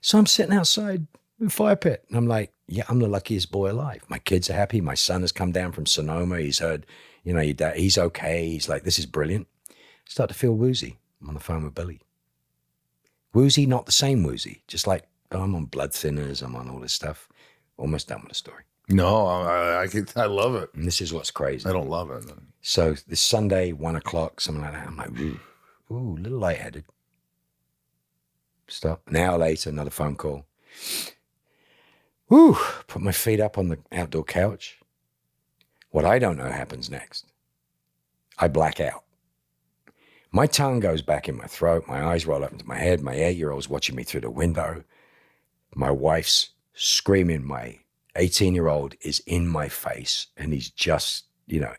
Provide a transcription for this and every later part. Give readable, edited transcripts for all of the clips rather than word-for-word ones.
So I'm sitting outside the fire pit and I'm like, yeah, I'm the luckiest boy alive. My kids are happy. My son has come down from Sonoma. He's heard, your dad, he's okay. He's like, this is brilliant. I start to feel woozy. I'm on the phone with Billy. Woozy, not the same woozy. Just like, oh, I'm on blood thinners. I'm on all this stuff. Almost done with the story. No, I love it. And this is what's crazy. I don't love it. So this Sunday, 1:00, something like that. I'm like, ooh, a little lightheaded. Stop. An hour later, another phone call. Woo, put my feet up on the outdoor couch. What I don't know happens next. I black out. My tongue goes back in my throat. My eyes roll up into my head. My 8-year-old's watching me through the window. My wife's screaming. My 18-year-old is in my face and he's just,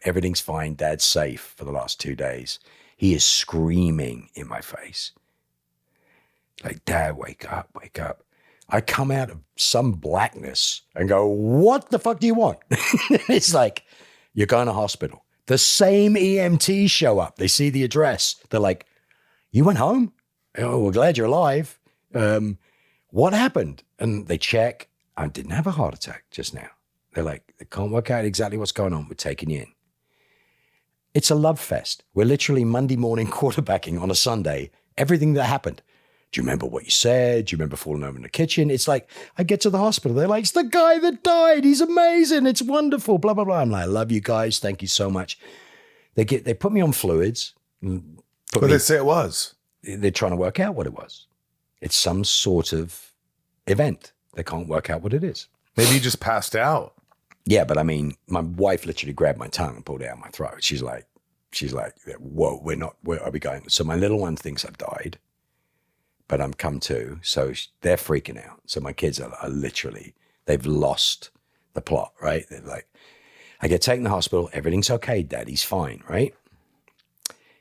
everything's fine. Dad's safe for the last 2 days. He is screaming in my face. Like, Dad, wake up, wake up. I come out of some blackness and go, what the fuck do you want? It's like, you're going to hospital. The same EMTs show up. They see the address. They're like, you went home? Oh, we're glad you're alive. What happened? And they check. I didn't have a heart attack just now. They're like, they can't work out exactly what's going on. We're taking you in. It's a love fest. We're literally Monday morning quarterbacking on a Sunday. Everything that happened. Do you remember what you said? Do you remember falling over in the kitchen? It's like, I get to the hospital. They're like, it's the guy that died. He's amazing. It's wonderful. Blah, blah, blah. I'm like, I love you guys. Thank you so much. They put me on fluids. What did they say it was? They're trying to work out what it was. It's some sort of event. They can't work out what it is. Maybe you just passed out. Yeah, but I mean, my wife literally grabbed my tongue and pulled it out my throat. She's like, whoa, where are we going? So my little one thinks I've died. But I'm come to, so they're freaking out. So my kids are literally, they've lost the plot, right? They're like, I get taken to the hospital. Everything's okay, Daddy's fine, right?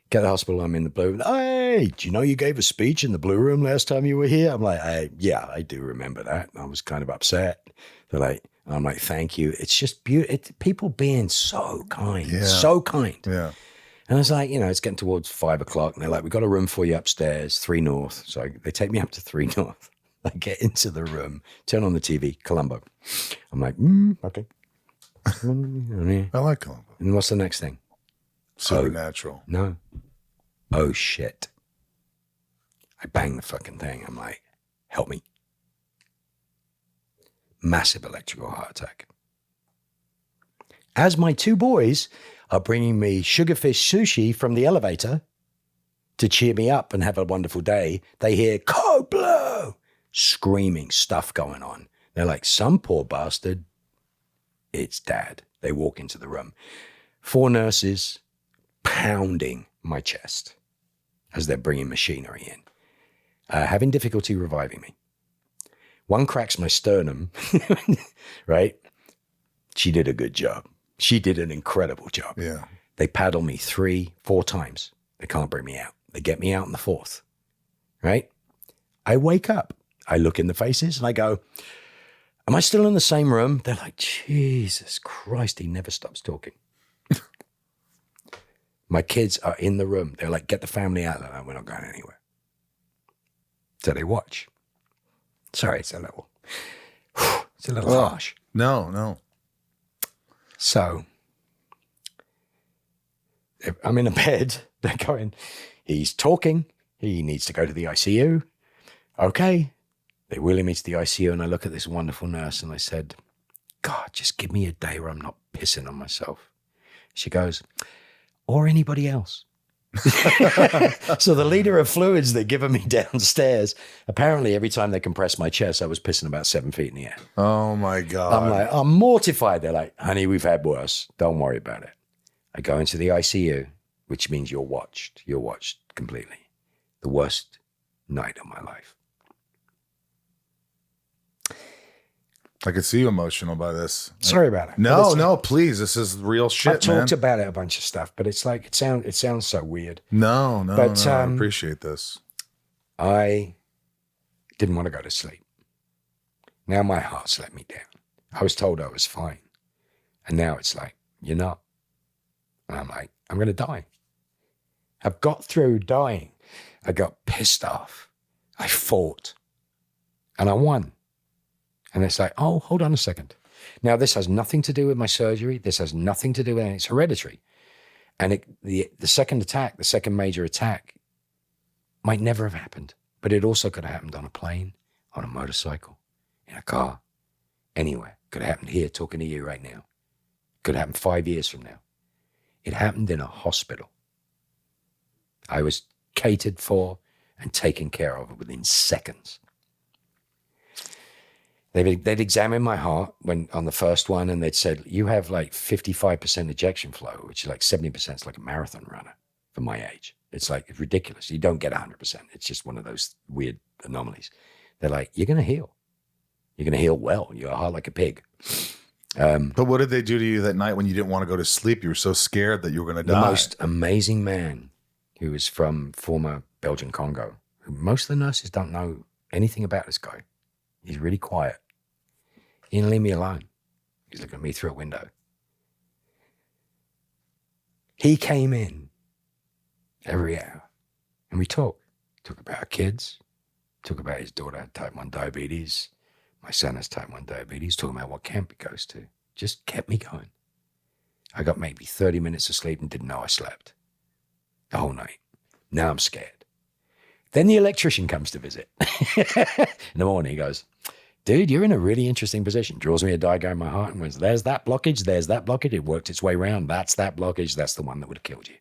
Get to the hospital, I'm in the blue room. Hey, do you know you gave a speech in the blue room last time you were here? I'm like, yeah, I do remember that. I was kind of upset. I'm like, thank you. It's just beautiful. People being so kind, so kind. Yeah. And I was like, it's getting towards 5:00 and they're like, we got a room for you upstairs, 3 North. So they take me up to 3 North. I get into the room, turn on the TV, Columbo. I'm like, okay. I like Columbo. And what's the next thing? Supernatural. No. Oh, shit. I bang the fucking thing. I'm like, help me. Massive electrical heart attack. As my 2 boys are bringing me sugarfish sushi from the elevator to cheer me up and have a wonderful day, they hear code blue, screaming stuff going on. They're like, some poor bastard. It's Dad. They walk into the room. 4 nurses pounding my chest as they're bringing machinery in, having difficulty reviving me. One cracks my sternum, right? She did a good job. She did an incredible job. Yeah. They paddle me 3-4 times. They can't bring me out. They get me out in the 4th, right? I wake up. I look in the faces and I go, am I still in the same room? They're like, Jesus Christ, he never stops talking. My kids are in the room. They're like, get the family out. Like, we're not going anywhere. So they watch. Sorry, it's a little harsh. No. So I'm in a bed. They're going, he's talking. He needs to go to the ICU. Okay. They wheeling me to the ICU and I look at this wonderful nurse and I said, God, just give me a day where I'm not pissing on myself. She goes, or anybody else. So the leader of fluids, they're giving me downstairs. Apparently, every time they compressed my chest, I was pissing about 7 feet in the air. Oh my God. I'm like, I'm mortified. They're like, honey, we've had worse. Don't worry about it. I go into the ICU, which means you're watched. You're watched completely. The worst night of my life. I could see you emotional by this. Sorry about it. No, please. This is real shit, I've talked about it a bunch of stuff, but it's like, it sounds so weird. No, I appreciate this. I didn't want to go to sleep. Now my heart's let me down. I was told I was fine. And now it's like, you're not. And I'm like, I'm going to die. I've got through dying. I got pissed off. I fought. And I won. And it's like, oh, hold on a second. Now, this has nothing to do with my surgery. This has nothing to do with it. It's hereditary. And the second attack, the second major attack, might never have happened. But it also could have happened on a plane, on a motorcycle, in a car, anywhere. Could have happened here, talking to you right now. Could happen 5 years from now. It happened in a hospital. I was catered for and taken care of within seconds. They'd examined my heart on the first one, and they'd said, you have like 55% ejection flow, which is like 70%. It's like a marathon runner for my age. It's like it's ridiculous. You don't get 100%. It's just one of those weird anomalies. They're like, you're going to heal. You're going to heal well. You're a heart like a pig. But what did they do to you that night when you didn't want to go to sleep? You were so scared that you were going to die. The most amazing man who was from former Belgian Congo. Most of the nurses don't know anything about this guy. He's really quiet. He didn't leave me alone. He's looking at me through a window. He came in every hour and we talked. Talked about our kids. Talked about his daughter had type 1 diabetes. My son has type 1 diabetes. Talking about what camp he goes to. Just kept me going. I got maybe 30 minutes of sleep and didn't know I slept the whole night. Now I'm scared. Then the electrician comes to visit. In the morning, he goes, dude, you're in a really interesting position. Draws me a diagram of my heart and goes, there's that blockage, there's that blockage. It worked its way around. That's that blockage. That's the one that would have killed you.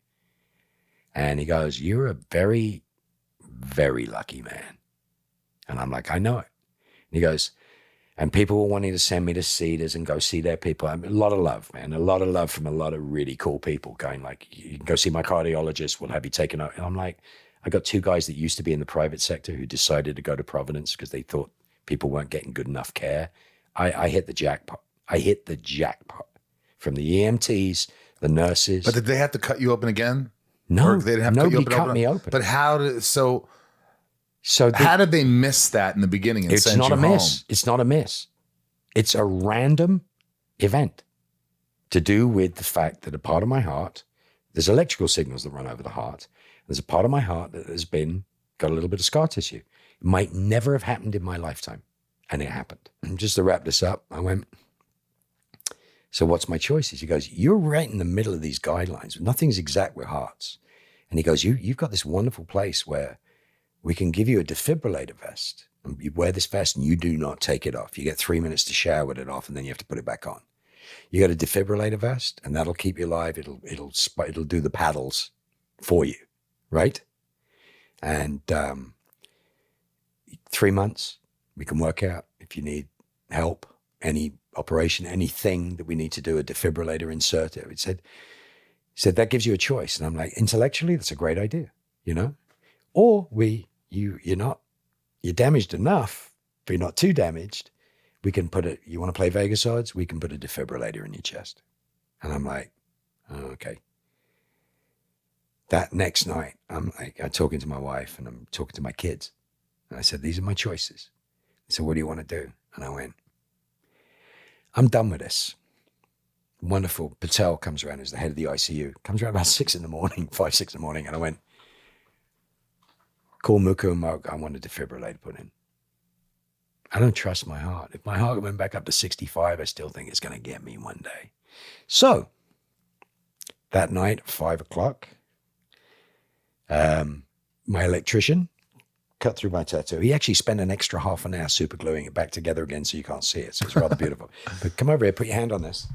And he goes, you're a very, very lucky man. And I'm like, I know it. And he goes, and people were wanting to send me to Cedars and go see their people. I mean, a lot of love, man. A lot of love from a lot of really cool people going like, you can go see my cardiologist. We'll have you taken out. And I'm like, I got 2 guys that used to be in the private sector who decided to go to Providence because they thought people weren't getting good enough care. I hit the jackpot. I hit the jackpot from the EMTs, the nurses. But did they have to cut you open again? No, or they didn't have nobody to cut me open. But how did they miss that in the beginning and send you home? It's not a miss. It's a random event to do with the fact that a part of my heart, there's electrical signals that run over the heart. There's a part of my heart that has got a little bit of scar tissue. It might never have happened in my lifetime. And it happened. And just to wrap this up, I went, so what's my choices? He goes, you're right in the middle of these guidelines. Nothing's exact with hearts. And he goes, you've got this wonderful place where we can give you a defibrillator vest. And you wear this vest and you do not take it off. You get 3 minutes to shower with it off and then you have to put it back on. You got a defibrillator vest and that'll keep you alive. It'll do the paddles for you, right? And 3 months, we can work out if you need help, any operation, anything that we need to do, a defibrillator insert. He said, that gives you a choice. And I'm like, intellectually, that's a great idea, you know? Or you're damaged enough, but you're not too damaged. We can you want to play Vegas odds? We can put a defibrillator in your chest. And I'm like, oh, okay. That next night, I'm talking to my wife and I'm talking to my kids. And I said, these are my choices. They said, what do you want to do? And I went, I'm done with this. Wonderful. Patel comes around, who's the head of the ICU, comes around about 6 in the morning, 5, 6 in the morning. And I went, call Muku and Mark, I want a defibrillator put in. I don't trust my heart. If my heart went back up to 65, I still think it's going to get me one day. So that night at 5 o'clock, my electrician cut through my tattoo. He actually spent an extra half an hour super gluing it back together again so you can't see it. So it's rather beautiful. But come over here, put your hand on this.